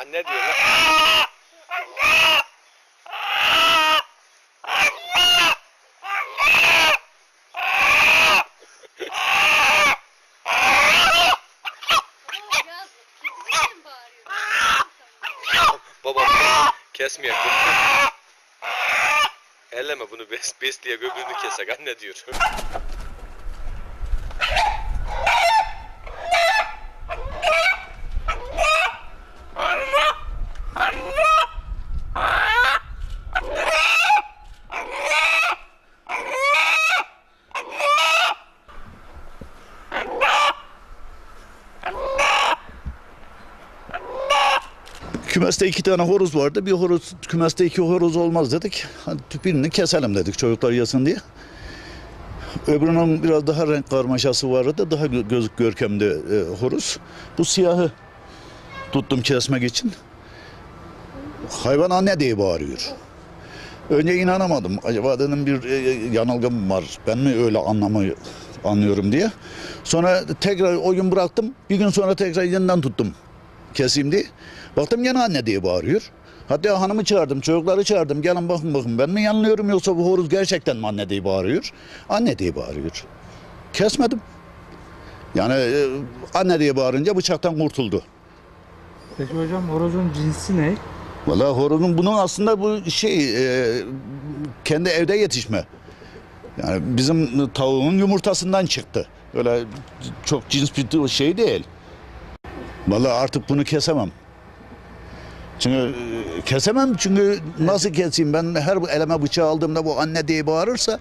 Anne diyor lan. Baba kesmeyek bunu. Elleme bunu besliye göbürünü kesek anne diyor. Kümeste 2 tane horoz vardı. Bir horoz, kümeste 2 horoz olmaz dedik. Hadi birini keselim dedik çocuklar yesin diye. Öbürünün biraz daha renk karmaşası vardı. Daha görkemli horoz. Bu siyahı tuttum kesmek için. Hayvan anne diye bağırıyor. Önce inanamadım. Acaba dedim bir yanılgım var. Ben mi öyle anlıyorum diye. Sonra tekrar o gün bıraktım. Bir gün sonra tekrar yeniden tuttum keseyim diye. Baktım yine anne diye bağırıyor. Hatta hanımı çağırdım, çocukları çağırdım. Gelin bakın ben mi yanılıyorum yoksa bu horoz gerçekten mi anne diye bağırıyor? Anne diye bağırıyor. Kesmedim. Yani anne diye bağırınca bıçaktan kurtuldu. Peki hocam horozun cinsi ne? Vallahi horozun bunun aslında bu kendi evde yetişme. Yani bizim tavuğun yumurtasından çıktı. Öyle çok cins bir şey değil. Vallahi artık bunu kesemem. Çünkü nasıl keseyim ben her eleme bıçağı aldığımda bu anne diye bağırırsa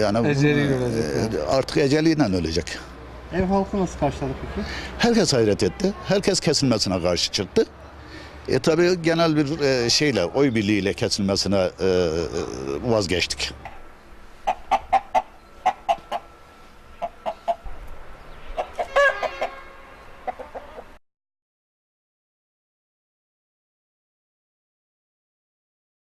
yani Eceliyle ölecek yani. Artık eceliyle ölecek. Ev halkı nasıl karşıladı peki? Herkes hayret etti. Herkes kesilmesine karşı çıktı. Tabii genel bir oy birliğiyle kesilmesine vazgeçtik.